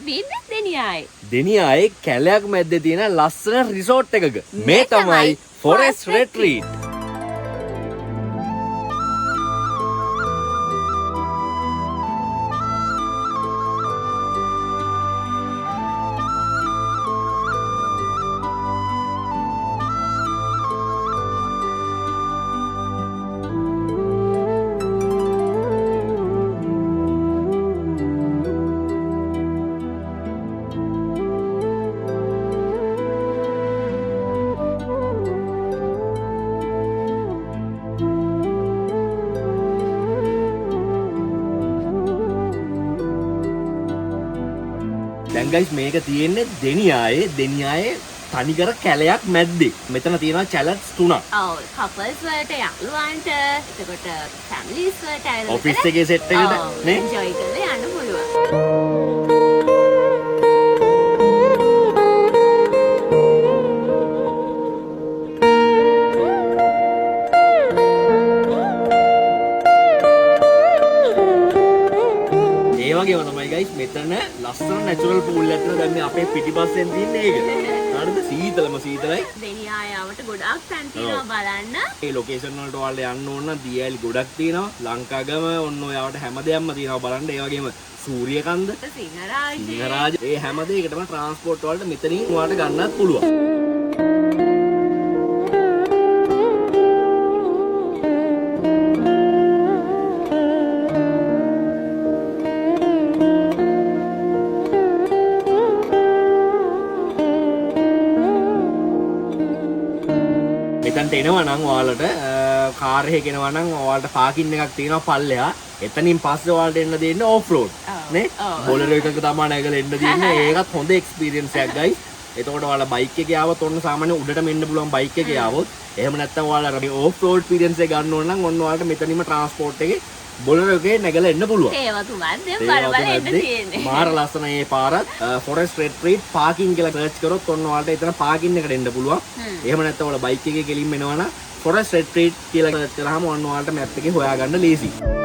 අපි ඉන්නේ දෙනියායේ. දෙනියායේ කැලයක් මැද්දේ තියෙන ලස්සන රිසෝට් එකක. මේ තමයි Forest Retreat. දැන් guys මේක තියෙන්නේ දෙනියායේ තනිකර කැලයක් මැද්දේ. මෙතන තියෙනවා challenge 3ක්. ඔව් couples වලට යාළුවන්ට එතකොට families වලට අයලා ඔෆිස් එකේ සෙට් එකට නේ enjoy කරලා යන්න පුළුවන්. ඒ වගේම තමයි guys මෙතන ලස්සන natural pool එකක් තියෙනවා. දැන් මේ අපේ පිටිපස්සෙන් තියෙන්නේ ඒක. හරිද? සීතලයි. දෙනියායට ගොඩක් තැන් තියෙනවා බලන්න. මේ ලොකේෂන් වලට ඔයාලට යන්න ඕන නම් දියඇලි ගොඩක් තියෙනවා. ලංකාගම ඔන්න ඔයාලට හැමදේම තියෙනවා බලන්න. ඒ වගේම සූර්යකන්ද, සිංහරාජ ඒ හැම දෙයකටම ට්‍රාන්ස්පෝර්ට් වලට මෙතනින් ඔයාලට ගන්නත් පුළුවන්. මෙතනට එනවා නම් ඔයාලට කාර් එකේ එනවා නම් ඔයාලට පාකින් එකක් තියෙනවා පල්ලෙහා. එතනින් පස්සේ ඔයාලට එන්න දෙන්නේ ඕෆ් රෝඩ් නේ. බෝලරෝ එකක තමයි නැගලා එන්න දෙන්නේ. ඒකත් හොඳ එක්ස්පීරියන්ස් එකක් ගයිස්. එතකොට ඔයාලා බයික් එකේ ආවොත් ඔන්න සාමාන්‍ය උඩටම එන්න පුළුවන් බයික් එකේ ආවොත්. එහෙම නැත්නම් ඔයාලා මේ ඕෆ් රෝඩ් එක්ස්පීරියන්ස් එක ගන්න ඕන නම් ඔන්න ඔයාලට මෙතනින්ම ට්‍රාන්ස්පෝර්ට් එකේ බෝලරෝ එකේ නැගලා එන්න පුළුවන්. ඒවතුමත් දැන් බල එන්න තියෙන්නේ. මාර ලස්සන මේ පාරත් Forest Retreat parking කියලා සර්ච් කරොත් ඔන්න ඔයාලට එතන පාකින් එකට එන්න පුළුවන්. එහෙම නැත්නම් ඔයාලා බයික් එකේ ගෙලින්ම එනවා නම් Forest Retreat කියලා සර්ච් කරාම ඔන්න ඔයාලට මැප් එකේ හොයාගන්න ලේසියි.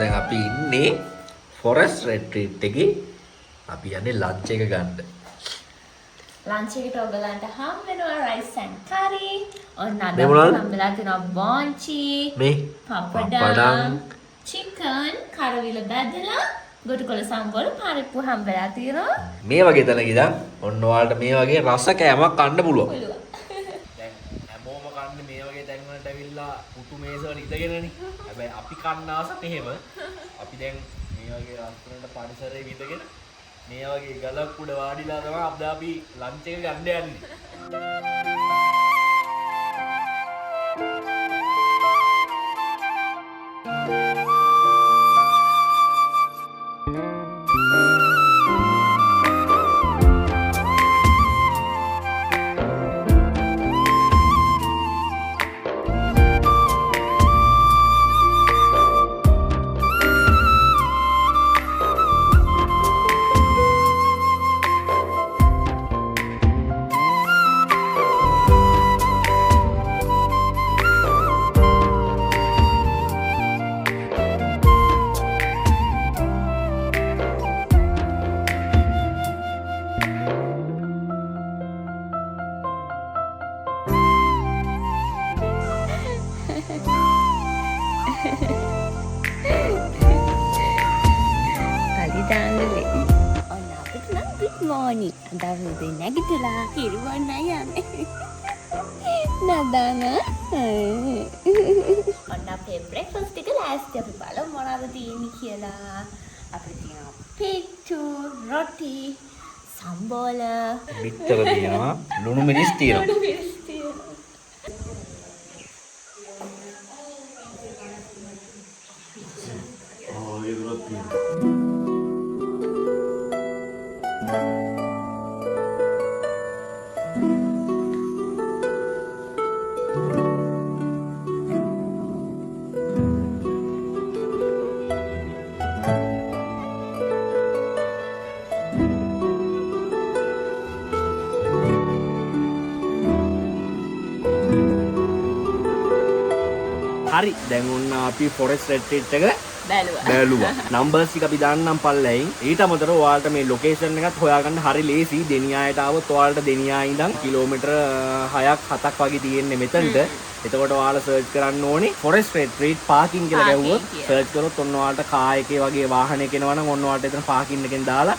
දැන් අපි ඉන්නේ Forest Retreat එකේ. අපි යන්නේ ලන්ච් එක ගන්න. ලන්ච් එකට ඔයගලන්ට හම් වෙනවා rice and curry. ඔන්න අද හම්බෙලා තියෙනවා බොන්චි. මේ පපඩම් chicken කරවිල බැදලා ගොටුකොළ සම්බෝල පරිප්පු හම්බෙලා තියෙනවා. මේ වගේ තැනක ඉඳන් ඔන්න ඔයාලට මේ වගේ රස කෑමක් කන්න පුළුවන්. දැන් හැමෝම කන්නේ මේ වගේ තැන් වලට ඇවිල්ලා පුතු මේස වල ඉඳගෙනනේ. හැබැයි අපි කන්න ආසත් එහෙම. අපි දැන් මේ වගේ රස්තරන්ට පරිසරයේ විඳගෙන මේ වගේ ගලක් උඩ වාඩිලා තමයි අපි ලන්ච් එක ගන්න යන්නේ. Good morning. Ada නැගිටලා කිරුවන් යන්නේ. නදාන. ඔන්න අපේ breakfast එක last අපි බලමු මොනවද තියෙන්නේ කියලා. අපිට තියෙනවා පිට්ටු, රොටි, සම්බෝල. මෙච්චර තියෙනවා. ලුණු මිරිස් තියෙනවා. හරි දැන් ඔන්න අපි ෆොරෙස්ට් රෙට්‍රීට් එක බැලුවා. බැලුවා. නම්බර්ස් ටික අපි දාන්නම් පල්ලෙයින්. ඊට අමතරව ඔයාලට මේ ලොකේෂන් එකත් හොයාගන්න හරි ලේසි. දෙනියායට ආවොත් ඔයාලට දෙනියා ඉඳන් කිලෝමීටර් 6ක් 7ක් වගේ තියෙන්නේ මෙතනට. එතකොට ඔයාලා සර්ච් කරන්න ඕනේ ෆොරෙස්ට් රෙට්‍රීට් පාකින් කියලා ගැහුවොත් සර්ච් කරොත් ඔන්න ඔයාලට කාර් එකේ වගේ වාහනයක එනවා නම් ඔන්න ඔයාලට එතන පාකින් එකෙන් දාලා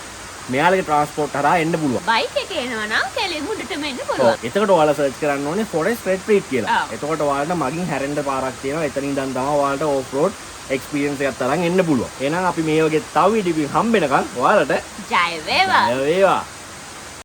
මෙයාලගේ ට්‍රාන්ස්පෝර්ට් හරහා එන්න පුළුවන්. බයික් එකේ එනවා නම් කෙලින් උඩටම එන්න පුළුවන්. එතකොට ඔයාලා සර්ච් කරන්න ඕනේ ෆොරෙස්ට් රෙට්‍රීට් කියලා. එතකොට ඔයාලට මගින් හැරෙන්න පාරක් තියෙනවා. එතනින් ඉඳන් තමයි ඔයාලට ඕෆ් රෝඩ් එක්ස්පීරියන්ස් එකක් තරම් එන්න පුළුවන්. එහෙනම් අපි මේ වගේ තව වීඩියෝ හම්බෙනකන් ඔයාලට ජය වේවා. ජය වේවා.